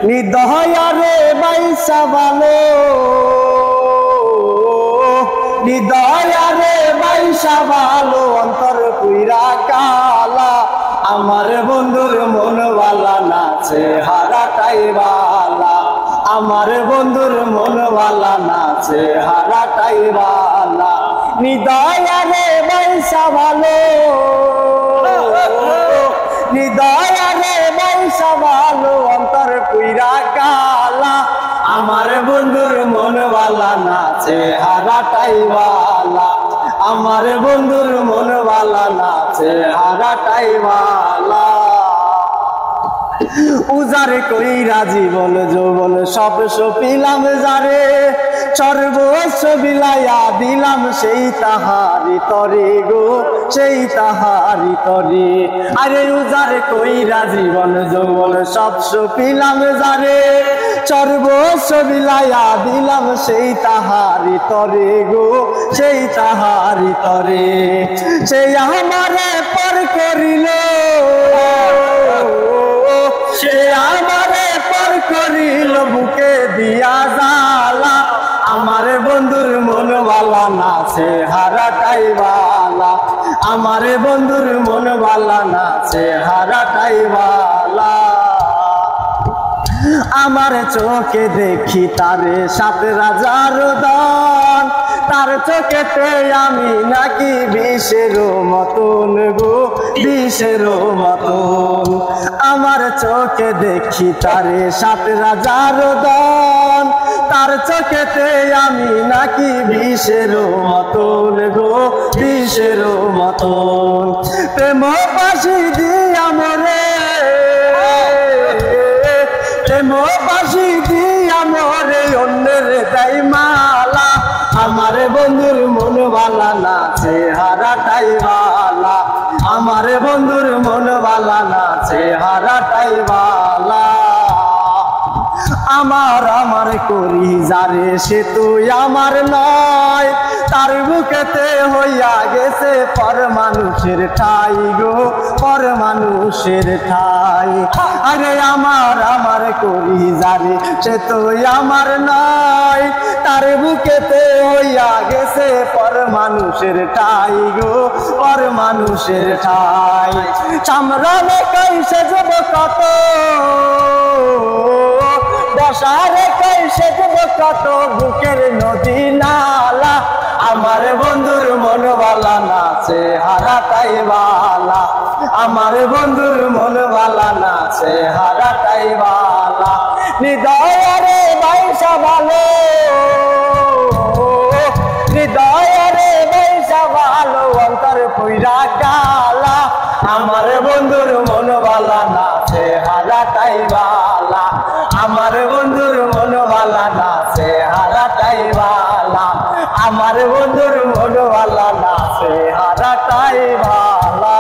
নিদয়ারে বাইসা ভালো, নিদয়ারে বাইসা ভালো, অন্তর পুইরা কালা। আমার বন্ধুর মনওয়ালা নাচে হারাটাই বালা, আমার বন্ধুর মনওয়ালা নাচে হারাটাই বালা। নিদয়ারে বাইসা ভালো, নিদয়ারে বাইসা ভালো, অন্তর পুইরা কালা। আমার বন্ধুর মনওয়ালা নাচে হারাটাই বালা, আমার বন্ধুর মনওয়ালা নাচে হারাটাই বালা। উজারে কইরা জীবন যৌবন সব সপিলাম যারে, সর্বস্ব বিলাইয়া দিলাম সেই তাহারি তরে গো, সেই তাহারি তরে। আরে উজারে কইরা জীবন যৌবন সব সপিলাম যারে, সর্বস্ব বিলাইয়া দিলাম সেই তাহারি তরে গো, সেই তাহারি তরে। সেই আমারে পর করিল, সে আমারে পর করিল বুকে দিয়া জ্বালা। আমার বন্ধুর মনওয়ালা নাচে হারাটাই বালা, আমার বন্ধুর মনওয়ালা নাচে হারাটাই বালা। আমার চোখে দেখি তারে 7 রাজার দান, তার চোখেতে আমি নাকি বিষের মতন গো, বিষের মতন। আমার চোখে দেখি তারে 7 রাজার দান, তার চোখেতে আমি নাকি বিষের মতন গো, বিষের মতন। প্রেম পাশি দিয়া মরে, প্রেম পাশি দিয়া মরে, অন্যের দেয় মালা। আমার বন্ধুর মনওয়ালা নাচে হারাটাই বালা, আমার বন্ধুর মনওয়ালা নাচে হারাটাই বালা। আমার করি যারে সে তুই আমার নয়, তার বুকেতে হইয়া গেছে পর মানুষের ঠাই গো, পর মানুষের ঠাই। আরে আমার করি যারে সে তুই আমার নয়, তার বুকেতে হইয়া গেছে পর মানুষের ঠাই গো, পর মানুষের ঠাই। চামড়ালে কইছে যাব কত, দশারে কইছে যাব কত, বুকের নদী নালা। আমার বন্ধুর মনওয়ালা নাচে হারাটাই বালা, আমার বন্ধুর মনওয়ালা নাচে হারাটাই বালা। নিদয়ারে বাইসা ভালো, নিদয়ারে বাইসা ভালো, অন্তর পুইরা কালা। আমার বন্ধুর মনওয়ালা নাচে হারাটাই বালা, আমার বন্ধুর মনওয়ালা নাচে হারাটাই বালা, আমার বন্ধুর মনওয়ালা নাচে হারাটাই বালা।